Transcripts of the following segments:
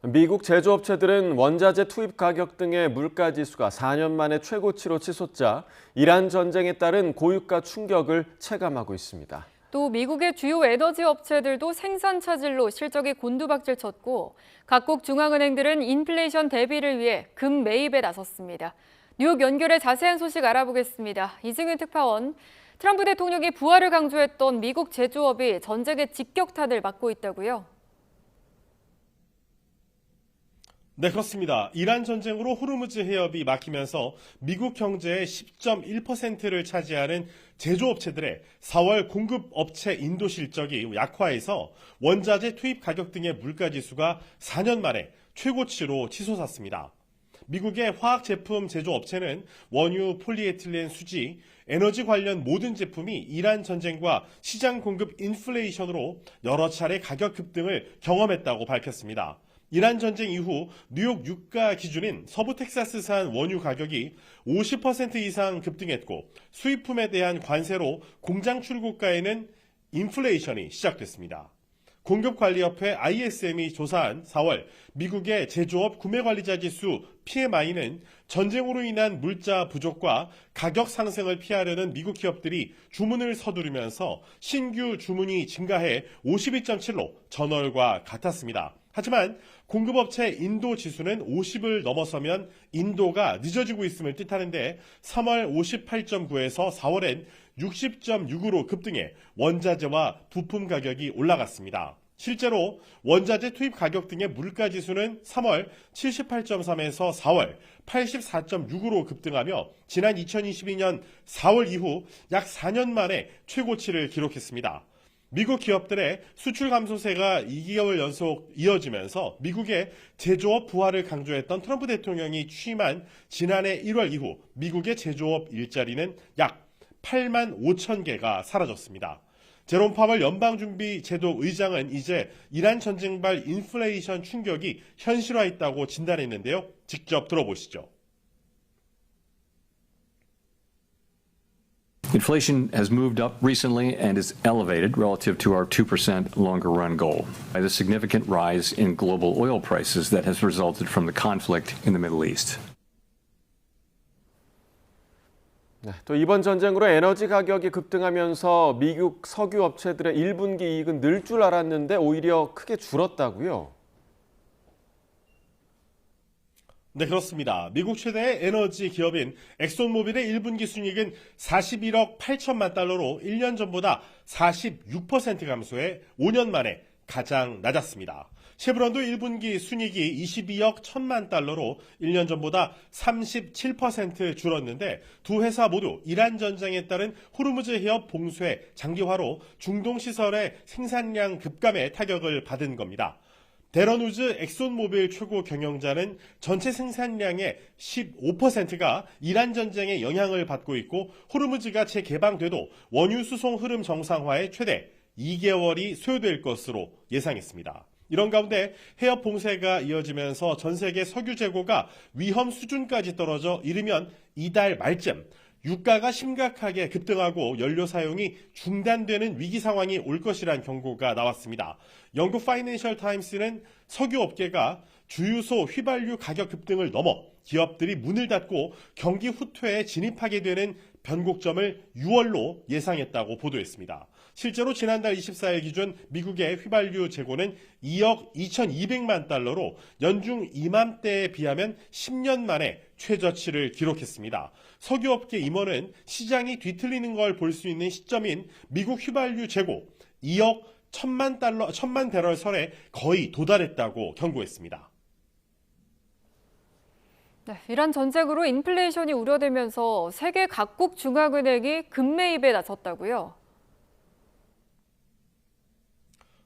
미국 제조업체들은 원자재 투입 가격 등의 물가 지수가 4년 만에 최고치로 치솟자 이란 전쟁에 따른 고유가 충격을 체감하고 있습니다. 또 미국의 주요 에너지 업체들도 생산 차질로 실적이 곤두박질 쳤고 각국 중앙은행들은 인플레이션 대비를 위해 금 매입에 나섰습니다. 뉴욕 연결의 자세한 소식 알아보겠습니다. 이승윤 특파원. 트럼프 대통령이 부활을 강조했던 미국 제조업이 전쟁의 직격탄을 맞고 있다고요? 네, 그렇습니다. 이란 전쟁으로 호르무즈 해협이 막히면서 미국 경제의 10.1%를 차지하는 제조업체들의 4월 공급업체 인도 실적이 약화해서 원자재 투입 가격 등의 물가지수가 4년 만에 최고치로 치솟았습니다. 미국의 화학제품 제조업체는 원유, 폴리에틸렌, 수지, 에너지 관련 모든 제품이 이란 전쟁과 시장 공급 인플레이션으로 여러 차례 가격 급등을 경험했다고 밝혔습니다. 이란 전쟁 이후 뉴욕 유가 기준인 서부 텍사스산 원유 가격이 50% 이상 급등했고 수입품에 대한 관세로 공장 출고가에는 인플레이션이 시작됐습니다. 공급관리협회 ISM이 조사한 4월 미국의 제조업 구매관리자 지수 PMI는 전쟁으로 인한 물자 부족과 가격 상승을 피하려는 미국 기업들이 주문을 서두르면서 신규 주문이 증가해 52.7로 전월과 같았습니다. 하지만 공급업체 인도 지수는 50을 넘어서면 인도가 늦어지고 있음을 뜻하는데 3월 58.9에서 4월엔 60.6으로 급등해 원자재와 부품 가격이 올라갔습니다. 실제로 원자재 투입 가격 등의 물가 지수는 3월 78.3에서 4월 84.6으로 급등하며 지난 2022년 4월 이후 약 4년 만에 최고치를 기록했습니다. 미국 기업들의 수출 감소세가 2개월 연속 이어지면서 미국의 제조업 부활을 강조했던 트럼프 대통령이 취임한 지난해 1월 이후 미국의 제조업 일자리는 약 8만 5천 개가 사라졌습니다. 제롬 파월 연방준비제도 의장은 이제 이란 전쟁발 인플레이션 충격이 현실화했다고 진단했는데요. 직접 들어보시죠. Inflation has moved up recently and is elevated relative to our 2% longer run goal by the significant rise in global oil prices that has resulted from the conflict in the Middle East. 또 이번 전쟁으로 에너지 가격이 급등하면서 미국 석유 업체들의 1분기 이익은 늘 줄 알았는데 오히려 크게 줄었다고요? 네, 그렇습니다. 미국 최대의 에너지 기업인 엑손모빌의 1분기 순이익은 41억 8천만 달러로 1년 전보다 46% 감소해 5년 만에 가장 낮았습니다. 쉐브론도 1분기 순이익이 22억 1천만 달러로 1년 전보다 37% 줄었는데 두 회사 모두 이란 전쟁에 따른 호르무즈 해협 봉쇄 장기화로 중동 시설의 생산량 급감에 타격을 받은 겁니다. 데런우즈 엑손모빌 최고 경영자는 전체 생산량의 15%가 이란 전쟁의 영향을 받고 있고 호르무즈가 재개방돼도 원유 수송 흐름 정상화에 최대 2개월이 소요될 것으로 예상했습니다. 이런 가운데 해협 봉쇄가 이어지면서 전 세계 석유 재고가 위험 수준까지 떨어져 이르면 이달 말쯤 유가가 심각하게 급등하고 연료 사용이 중단되는 위기 상황이 올 것이란 경고가 나왔습니다. 영국 파이낸셜 타임스는 석유 업계가 주유소 휘발유 가격 급등을 넘어 기업들이 문을 닫고 경기 후퇴에 진입하게 되는 변곡점을 6월로 예상했다고 보도했습니다. 실제로 지난달 24일 기준 미국의 휘발유 재고는 2억 2,200만 달러로 연중 이맘때에 비하면 10년 만에 최저치를 기록했습니다. 석유업계 임원은 시장이 뒤틀리는 걸 볼 수 있는 시점인 미국 휘발유 재고 2억 1,000만 배럴 선에 거의 도달했다고 경고했습니다. 네, 이란 전쟁으로 인플레이션이 우려되면서 세계 각국 중앙은행이 금매입에 나섰다고요?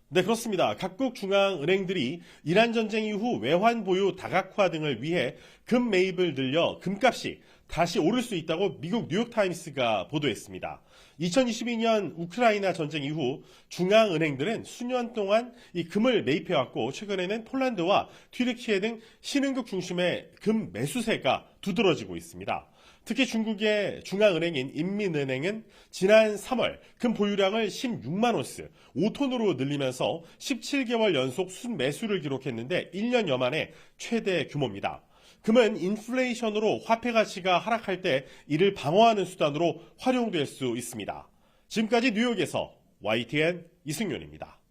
네, 그렇습니다. 각국 중앙은행들이 이란 전쟁 이후 외환 보유 다각화 등을 위해 금 매입을 늘려 금값이 다시 오를 수 있다고 미국 뉴욕타임스가 보도했습니다. 2022년 우크라이나 전쟁 이후 중앙은행들은 수년 동안 이 금을 매입해왔고 최근에는 폴란드와 튀르키예 등 신흥국 중심의 금 매수세가 두드러지고 있습니다. 특히 중국의 중앙은행인 인민은행은 지난 3월 금 보유량을 16만 온스, 5톤으로 늘리면서 17개월 연속 순매수를 기록했는데 1년여 만에 최대 규모입니다. 금은 인플레이션으로 화폐 가치가 하락할 때 이를 방어하는 수단으로 활용될 수 있습니다. 지금까지 뉴욕에서 YTN 이승윤입니다.